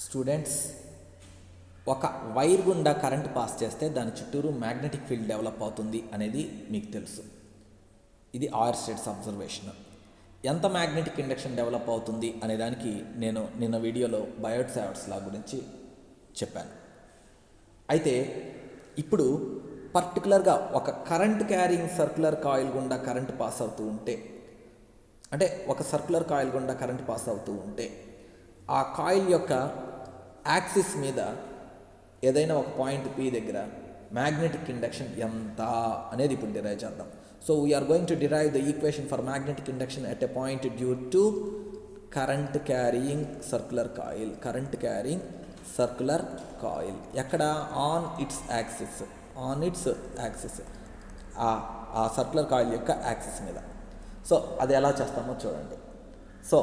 Students, ఒక wire గుండా current pass చేస్తే దాని చుట్టూరు మ్యాగ్నెటిక్ ఫీల్డ్ డెవలప్ అవుతుంది అనేది మీకు తెలుసు. ఇది ఆయిర్ స్టేట్స్ అబ్జర్వేషన్. ఎంత మ్యాగ్నెటిక్ ఇండక్షన్ డెవలప్ అవుతుంది అనే దానికి నేను నిన్న వీడియోలో బయోట్ సావర్ట్స్ లా గురించి చెప్పాను. అయితే ఇప్పుడు పర్టికులర్గా ఒక కరెంట్ క్యారింగ్ సర్క్యులర్ కాయిల్ గుండా కరెంట్ పాస్ అవుతూ ఉంటే, అంటే ఒక సర్క్యులర్ కాయిల్ గుండా కరెంట్ పాస్ అవుతూ ఉంటే ఆ కాయిల్ యొక్క యాక్సిస్ మీద ఏదైనా ఒక పాయింట్ పి దగ్గర మ్యాగ్నెటిక్ ఇండక్షన్ ఎంత అనేది ఇప్పుడు డిరైవ్ చేద్దాం. So we're going to derive the equation for magnetic induction at a point due to current carrying circular coil. Current carrying circular coil ఎక్కడ? On its axis. ఆ circular coil యొక్క axis మీద. So అది ఎలా చేస్తామో చూడండి. So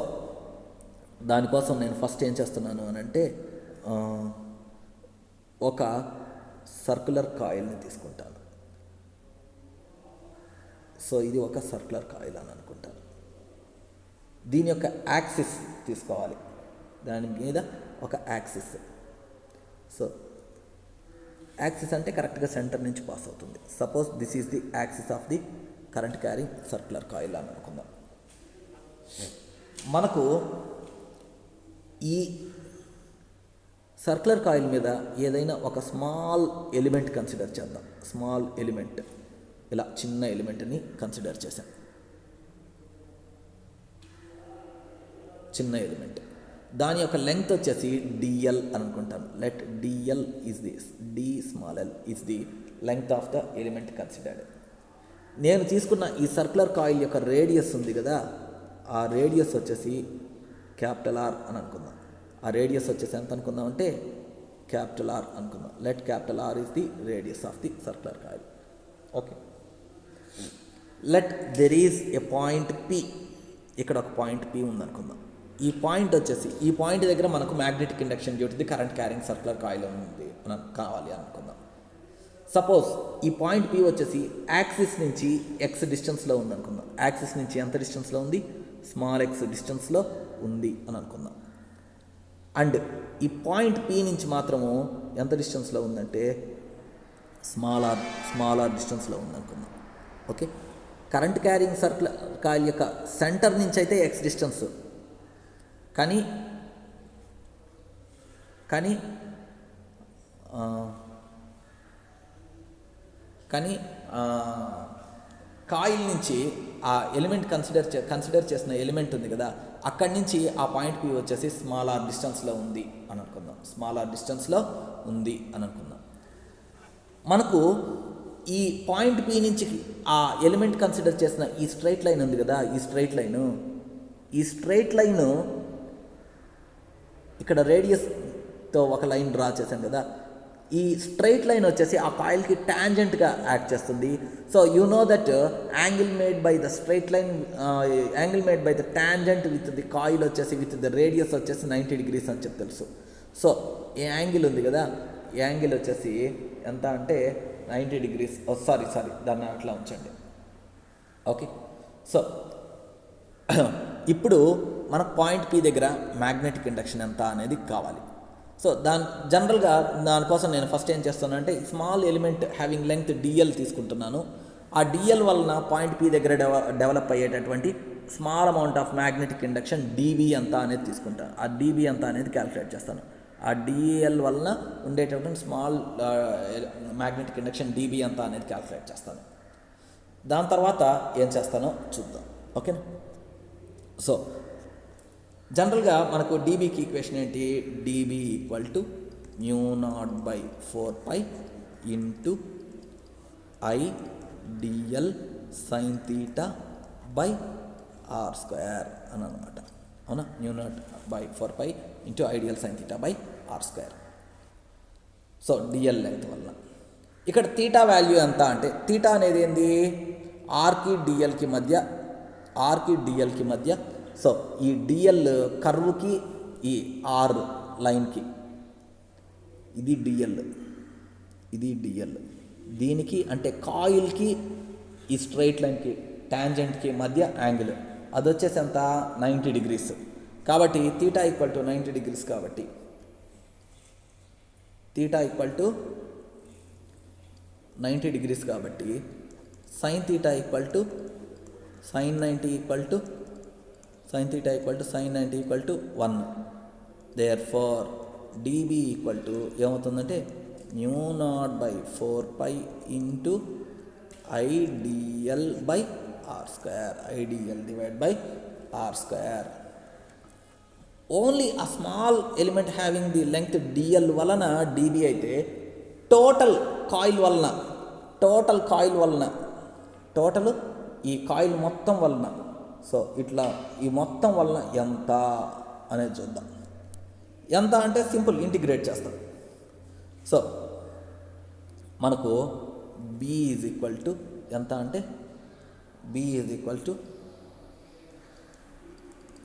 దానికోసం నేను ఫస్ట్ ఏం చేస్తున్నాను అని అంటే, ఒక సర్క్యులర్ కాయిల్ని తీసుకుంటాను. సో ఇది ఒక సర్క్యులర్ కాయిల్ అని అనుకుంటాను. దీని యొక్క యాక్సిస్ తీసుకోవాలి. దాని మీద ఒక యాక్సిస్. సో యాక్సిస్ అంటే కరెక్ట్గా సెంటర్ నుంచి పాస్ అవుతుంది. Suppose this is the axis of the current carrying circular coil అని అనుకుందాం. మనకు ఈ సర్క్యులర్ కాయిల్ మీద ఏదైనా ఒక స్మాల్ ఎలిమెంట్ కన్సిడర్ చేద్దాం. స్మాల్ ఎలిమెంట్, ఇలా చిన్న ఎలిమెంట్ని కన్సిడర్ చేశాం. చిన్న ఎలిమెంట్, దాని యొక్క లెంగ్త్ వచ్చేసి డిఎల్ అని అనుకుంటాను. Let DL is this, d small l is the length of the element considered. నేను తీసుకున్న ఈ సర్క్యులర్ కాయిల్ యొక్క రేడియస్ ఉంది కదా, ఆ రేడియస్ వచ్చేసి క్యాపిటల్ ఆర్ అని అనుకుందాం. ఆ రేడియస్ వచ్చేసి ఎంత అనుకుందాం అంటే క్యాపిటల్ ఆర్ అనుకుందాం. Let capital R is the radius of the circular coil. Okay, let there is a point P. ఇక్కడ ఒక పాయింట్ పి ఉందనుకుందాం. ఈ పాయింట్ వచ్చేసి, ఈ పాయింట్ దగ్గర మనకు magnetic induction due to the current carrying circular coil ఉంది కావాలి అనుకుందాం. సపోజ్ ఈ పాయింట్ పి వచ్చేసి యాక్సిస్ నుంచి ఎక్స్ డిస్టెన్స్లో ఉంది అనుకుందాం. యాక్సిస్ నుంచి ఎంత డిస్టెన్స్లో ఉంది? స్మాల్ ఎక్స్ డిస్టెన్స్లో ఉంది అని అనుకుందాం. అండ్ ఈ పాయింట్ పి నుంచి మాత్రము ఎంత డిస్టెన్స్లో ఉందంటే స్మాల్ ఆర్ డిస్టెన్స్లో ఉంది అనుకుందాం. Okay, current carrying circular coil యొక్క సెంటర్ నుంచి అయితే ఎక్స్ డిస్టెన్స్, కానీ కాయిల్ నుంచి ఆ ఎలిమెంట్ కన్సిడర్ చేసిన ఎలిమెంట్ ఉంది కదా, అక్కడి నుంచి ఆ పాయింట్ పి వచ్చేసి స్మాల్ ఆర్ డిస్టెన్స్లో ఉంది అని అనుకుందాం. స్మాల్ ఆర్ డిస్టెన్స్లో ఉంది అని అనుకుందాం. మనకు ఈ పాయింట్ పి నుంచి ఆ ఎలిమెంట్ కన్సిడర్ చేసిన ఈ స్ట్రైట్ లైన్ ఉంది కదా, ఈ స్ట్రైట్ లైను ఇక్కడ రేడియస్తో ఒక లైన్ డ్రా చేశాను కదా, ఈ స్ట్రైట్ లైన్ వచ్చేసి ఆ కాయిల్కి టాంజెంట్గా యాక్ట్ చేస్తుంది. So you know that angle made by the tangent with the coil వచ్చేసి విత్ ద రేడియస్ వచ్చేసి 90 degrees అని చెప్పి తెలుసు. సో ఈ యాంగిల్ ఉంది కదా, ఈ యాంగిల్ వచ్చేసి ఎంత అంటే 90 degrees. సారీ దాన్ని అట్లా ఉంచండి. ఓకే, సో ఇప్పుడు మన పాయింట్ పి దగ్గర మ్యాగ్నెటిక్ ఇండక్షన్ ఎంత అనేది కావాలి. సో జనరల్గా దానికోసం నేను ఫస్ట్ ఏం చేస్తానంటే small element having length DL తీసుకుంటున్నాను. ఆ డిఎల్ వలన పాయింట్ పి దగ్గర డెవలప్ అయ్యేటటువంటి small amount of magnetic induction dB ఎంత అనేది తీసుకుంటాను. ఆ డిబి ఎంత అనేది క్యాలిక్యులేట్ చేస్తాను. ఆ డిఎల్ వలన ఉండేటటువంటి స్మాల్ మ్యాగ్నెటిక్ ఇండక్షన్ డిబి ఎంత అనేది క్యాలిక్యులేట్ చేస్తాను. దాని తర్వాత ఏం చేస్తానో చూద్దాం. ఓకేనా? సో జనరల్గా మనకు డీబీకి ఈక్వేషన్ ఏంటి? D B equal to μ0/4π into I d l sine theta by r square అని అనమాట. అవునా? μ0/4π into I d l sine theta by r square. So d l length వల్ల ఇక్కడ తీటా వాల్యూ ఎంత అంటే, తీటా అనేది ఏంది? ఆర్కి డిఎల్కి మధ్య. సో ఈ డిఎల్ కర్వ్కి ఈ ఆర్ లైన్కి ఇది డిఎల్, దీనికి అంటే కాయిల్కి ఈ స్ట్రైట్ లైన్కి టాంజెంట్కి మధ్య యాంగిల్ అది వచ్చేసి ఎంత? 90 degrees. కాబట్టి తీటా ఈక్వల్ టు 90 degrees కాబట్టి తీటా ఈక్వల్ టు 90 degrees కాబట్టి sine theta equal to sine 90 equal to sine theta equal to sine 90 equal to 1. Therefore d B equal to ఏమవుతుందంటే μ0/4π into I d l by r square, I d l divide by r square. Only ఆ small element having the length d l వలన d B అయితే total ఈ coil మొత్తం వలన, so ఇట్లా ఈ మొత్తం వలన ఎంత అనేది చూద్దాం. ఎంత అంటే సింపుల్, ఇంటిగ్రేట్ చేస్తాం. సో మనకు బి ఈజ్ ఈక్వల్ టు ఎంత అంటే B is equal to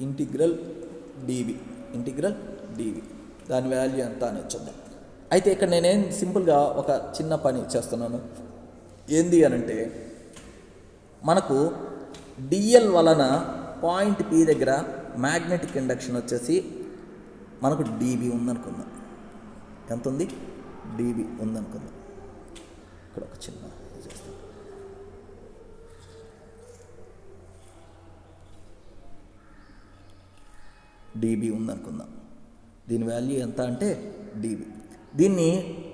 integral dB దాని వాల్యూ ఎంత అనేది చూద్దాం. అయితే ఇక్కడ నేనేం సింపుల్గా ఒక చిన్న పని చేస్తున్నాను. ఏంది అనంటే మనకు డిఎల్ వలన పాయింట్ పి దగ్గర మ్యాగ్నెటిక్ ఇండక్షన్ వచ్చేసి మనకు డిబి ఉందనుకుందాం. ఎంత ఉంది? డిబి ఉందనుకుందాం. ఇక్కడ ఒక చిన్న చేస్తాం. డిబి ఉందనుకుందాం. దీని వాల్యూ ఎంత అంటే డిబి. దీన్ని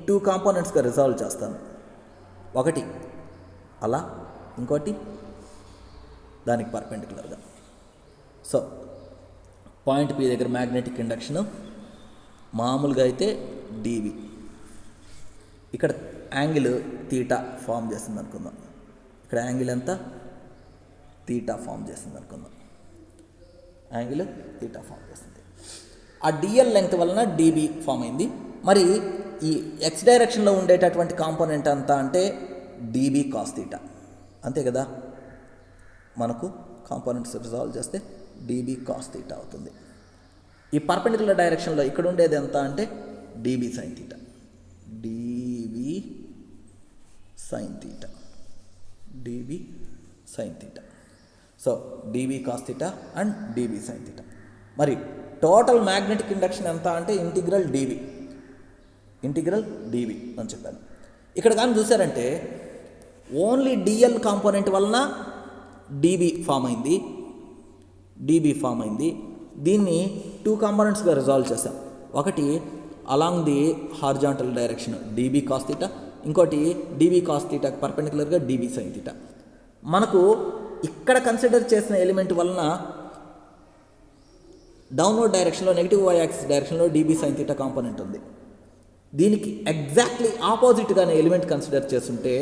2 కాంపోనెంట్స్గా రిజాల్వ్ చేస్తాను. ఒకటి అలా, ఇంకోటి దానికి పర్పెండిక్యులర్గా. సో పాయింట్ పి దగ్గర మ్యాగ్నెటిక్ ఇండక్షన్ మామూలుగా అయితే డిబి, ఇక్కడ యాంగిల్ తీటా ఫామ్ చేస్తుంది అనుకుందాం. ఇక్కడ యాంగిల్ ఎంత? తీటా ఫామ్ చేస్తుంది అనుకుందాం. యాంగిల్ తీటా ఫామ్ చేస్తుంది. ఆ డిఎల్ లెంగ్త్ వలన డిబి ఫామ్ అయింది. మరి ఈ ఎక్స్ డైరెక్షన్లో ఉండేటటువంటి కాంపోనెంట్ అంతా అంటే డిబి కాస్ తీటా, అంతే కదా. మనకు కాంపోనెంట్స్ రిజాల్వ్ చేస్తే డిబి కాస్ తీటా అవుతుంది. ఈ పర్పెండిక్యులర్ డైరెక్షన్లో ఇక్కడ ఉండేది ఎంత అంటే dB sine theta, dB sine theta. So dB cos theta and dB sine theta. మరి టోటల్ మ్యాగ్నెటిక్ ఇండక్షన్ ఎంత అంటే ఇంటిగ్రల్ డిబి అని చెప్పాను. ఇక్కడ కానీ చూసారంటే ఓన్లీ డిఎల్ కాంపోనెంట్ వలన డిబి ఫామ్ అయింది. దీన్ని 2 కాంపోనెంట్స్గా రిజాల్వ్ చేసాం. ఒకటి along the horizontal direction dB cos theta, ఇంకోటి dB cos తీటాకి పర్పెండిక్యులర్గా dB sine theta. మనకు ఇక్కడ కన్సిడర్ చేసిన ఎలిమెంట్ వలన డౌన్వర్డ్ డైరెక్షన్లో నెగిటివ్ వై యాక్సిస్ డైరెక్షన్లో డిబి సైన్ తీటా కాంపోనెంట్ ఉంది. దీనికి ఎగ్జాక్ట్లీ ఆపోజిట్గానే ఎలిమెంట్ కన్సిడర్ చేస్తుంటే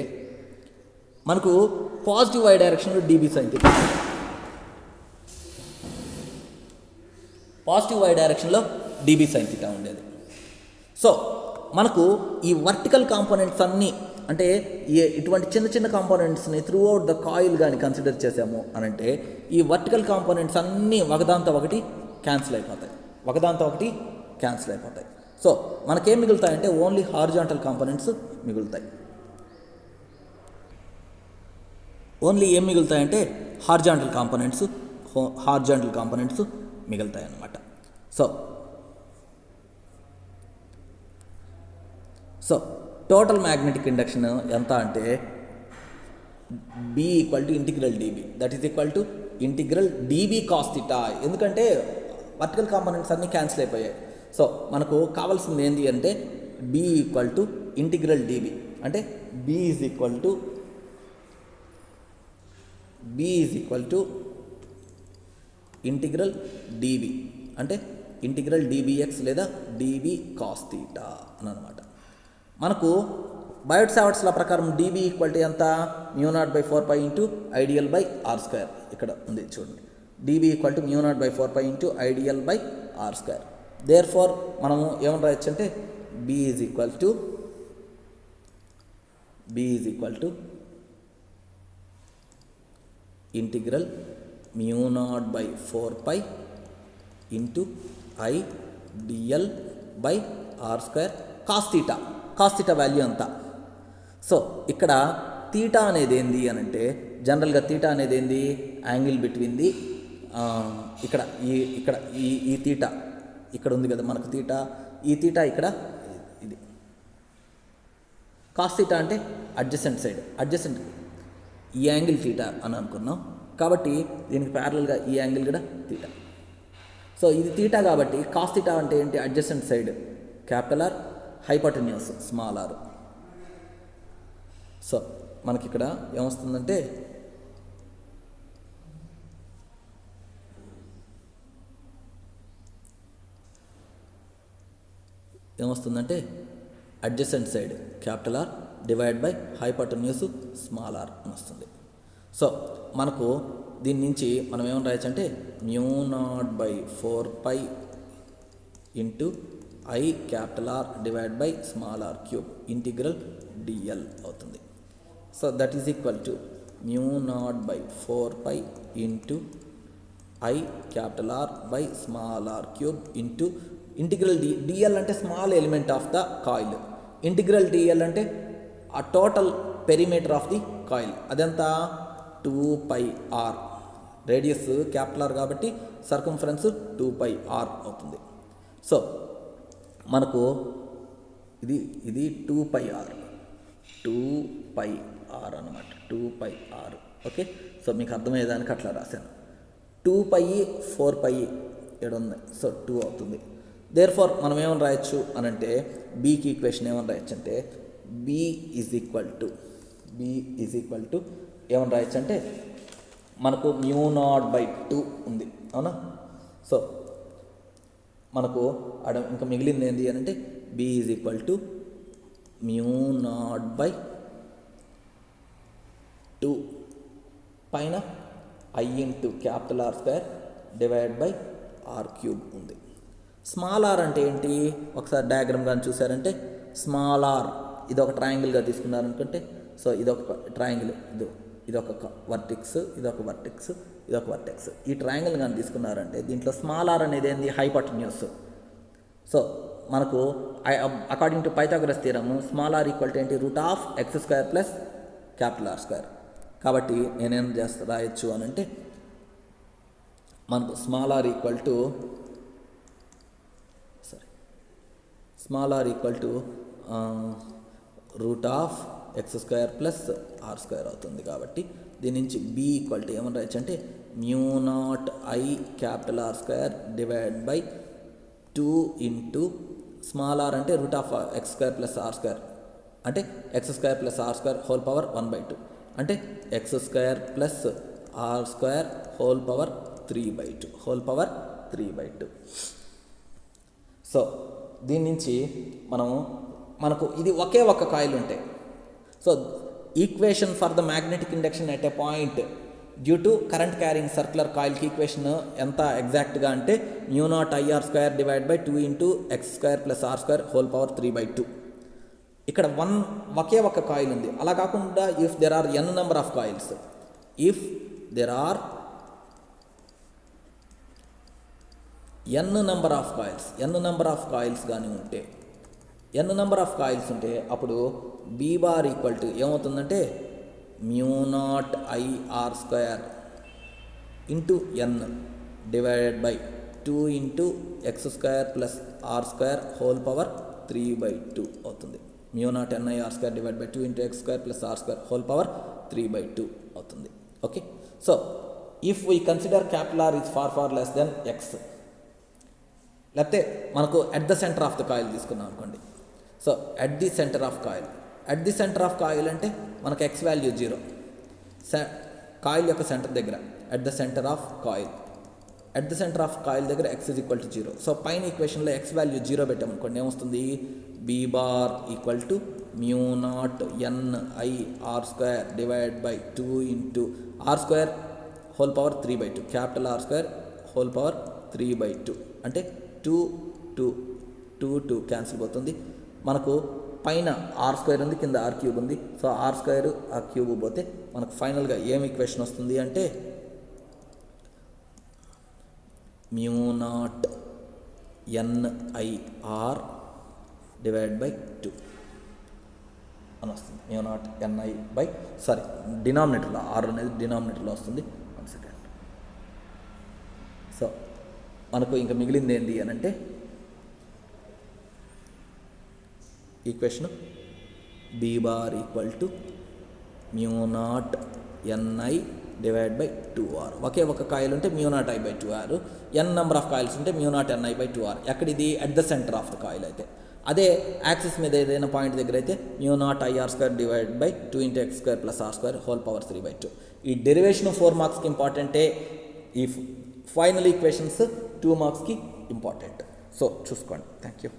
మనకు పాజిటివ్ వై డైరెక్షన్లో డిబి సైన్ తీటా, ఉండేది. సో మనకు ఈ వర్టికల్ కాంపోనెంట్స్ అన్నీ అంటే ఇటువంటి చిన్న చిన్న కాంపోనెంట్స్ని త్రూ అవుట్ ద కాయిల్ కానీ కన్సిడర్ చేసాము అని అంటే ఈ వర్టికల్ కాంపోనెంట్స్ అన్నీ ఒకదాంతో ఒకటి క్యాన్సిల్ అయిపోతాయి. సో మనకేం మిగులుతాయంటే ఓన్లీ హార్జాంటల్ కాంపోనెంట్స్ మిగులుతాయి. హార్జాంటల్ కాంపోనెంట్స్ మిగులుతాయి అన్నమాట. సో టోటల్ మ్యాగ్నెటిక్ ఇండక్షన్ ఎంత అంటే B equal to integral d B, that is equal to integral d B cos theta. ఎందుకంటే వర్టికల్ కాంపోనెంట్స్ అన్నీ క్యాన్సిల్ అయిపోయాయి. సో మనకు కావాల్సింది ఏంటి అంటే B equal to integral d B, అంటే B is equal to integral d B, అంటే ఇంటిగ్రల్ డిబిఎక్స్ లేదా డిబి కాస్ తీటా అని అనమాట. మనకు బయోట్ సావర్ట్స్ లా ప్రకారం డిబి ఈక్వల్ టు ఎంత? μ0/4π into I d l by r square. ఇక్కడ ఉంది చూడండి, d B equal to μ0/4π into I d l by r square. Therefore మనము ఏమని రాయొచ్చు అంటే B is equal to integral μ0/4π into I d l by r square cos theta value అంతా. సో ఇక్కడ తీటా అనేది ఏంది అని అంటే జనరల్గా తీటా అనేది ఏంది? యాంగిల్ బిట్వీన్ ది ఇక్కడ ఈ తీటా ఇక్కడ ఉంది కదా మనకు తీటా, ఈ తీటా ఇక్కడ ఇది కాస్ థీటా అంటే అడ్జసెంట్ సైడ్, అడ్జసెంట్ ఈ యాంగిల్ థీటా అని అనుకున్నాం కాబట్టి దీనికి ప్యారలల్గా ఈ యాంగిల్ కూడా థీటా. సో ఇది థీటా కాబట్టి కాస్ థీటా అంటే ఏంటి? Adjacent side capital R, hypotenuse small r. So మనకి ఇక్కడ ఏమొస్తుందంటే adjacent side capital R divide by hypotenuse small r అని వస్తుంది. సో మనకు దీని నుంచి మనం ఏమని రాయొచ్చు అంటే μ0/4π into I capital R divide by small r cube integral d l అవుతుంది. So that is equal to μ0/4π into I capital R by small r cube into integral d l అంటే small element of the coil, integral d l అంటే ఆ total perimeter of the coil. అదంతా 2πr, radius capital R కాబట్టి circumference 2πr అవుతుంది. So మనకు ఇది 2πr అనమాట, 2πr. Okay, so మీకు అర్థమయ్యేదానికి అట్లా రాశాను. 2π 4π ఇక్కడ ఉంది, సో 2 అవుతుంది. దేర్ ఫార్ మనం ఏమని రాయొచ్చు అని అంటే బీకి ఈక్వేషన్ ఏమని రాయొచ్చు అంటే బి ఈజ్ ఈక్వల్ టు ఏమని రాయొచ్చు అంటే మనకు μ0/2 ఉంది, అవునా? సో మనకు అక్కడ ఇంకా మిగిలింది ఏంటి అని అంటే బి ఈజ్ ఈక్వల్ టు μ0/2 పైన I into capital R square divide by R cube ఉంది. స్మాల్ ఆర్ అంటే ఏంటి? ఒకసారి డయాగ్రామ్ కానీ చూసారంటే స్మాల్ ఆర్ ఇది ఒక ట్రయాంగిల్గా తీసుకున్నారనుకుంటే, సో ఇదొక ట్రయాంగిల్, ఇదొక వర్టెక్స్, ఇదొక వర్టెక్స్, ఇదొక వర్టెక్స్. ఈ ట్రయాంగిల్ కానీ తీసుకున్నారంటే దీంట్లో స్మాల్ ఆర్ అనేది ఏంది? హైపోటెన్యూస్. సో మనకు according to Pythagoras theorem small r equal to ఏంటి? √(x² plus capital R square. కాబట్టి నేనేం రాయొచ్చు అని అంటే మనకు small r equal to √(x² plus r² అవుతుంది. కాబట్టి దీని నుంచి బి ఈక్వల్ టు ఏమని రాయొచ్చు అంటే μ0I capital R square divide by 2 into small are అంటే √(x² ప్లస్ r² అంటే x² plus r² whole power 1/2 అంటే x² plus r² whole power 3/2. So దీని నుంచి మనకు ఇది ఒకే ఒక్క కాయిల్ ఉంటాయి. So equation for the magnetic induction at a point due to current carrying circular కాయిల్కి ఈక్వేషన్ ఎంత ఎగ్జాక్ట్గా అంటే μ0IR² divide by 2 into x² plus r² whole power 3/2. ఇక్కడ ఒకే ఒక్క కాయిల్ ఉంది. అలా కాకుండా if there are n number of coils, if there are n number of coils కానీ ఉంటే, n నెంబర్ ఆఫ్ కాయిల్స్ ఉంటే అప్పుడు బీ బార్ ఈక్వల్ టు ఏమవుతుందంటే μ0IR² into n divided by 2 into x² plus r² whole power 3/2 అవుతుంది. μ0NIR² divide by 2 into x² plus r² whole power 3/2 అవుతుంది. Okay, so if we consider capital R is far less than x, లేకపోతే మనకు at the centre of the coil తీసుకున్నాం అనుకోండి. So at the centre of coil అంటే మనకు x value 0, coil యొక్క centre దగ్గర at the centre of coil దగ్గర x is equal to 0. So పైన ఈక్వేషన్లో x వాల్యూ 0 పెట్టామనుకోండి ఏమొస్తుంది? Be bar equal to μ0NIR² divide by 2 into r² whole power 3/2 capital r² whole power 3/2 అంటే 2 cancel పోతుంది. మనకు పైన r² ఉంది, కింద r³ ఉంది. సో r² r³ పోతే మనకు ఫైనల్గా ఏం ఈక్వేషన్ వస్తుంది అంటే μ0NIR డివైడ్ బై 2 అని వస్తుంది. డినామినేటర్లో r అనేది డినామినేటర్లో వస్తుంది. 1 సెకండ్. సో మనకు ఇంకా మిగిలింది ఏంటి అని అంటే equation B bar equal to mu naught n I divide by 2r. ఒకే ఒక కాయిల్ ఉంటే mu naught I by 2r, n number of coils ఉంటే mu naught n I by 2r. ఎక్కడిది? At the centre of the coil అయితే. అదే axis మీద ఏదైనా point దగ్గర అయితే mu naught I R square divide by 2 × x square plus r square whole power 3/2. ఈ derivation 4 మార్క్స్కి ఇంపార్టెంటే, ఈ ఫైనల్ ఈక్వేషన్స్ 2 మార్క్స్కి ఇంపార్టెంట్. సో చూసుకోండి. Thank you.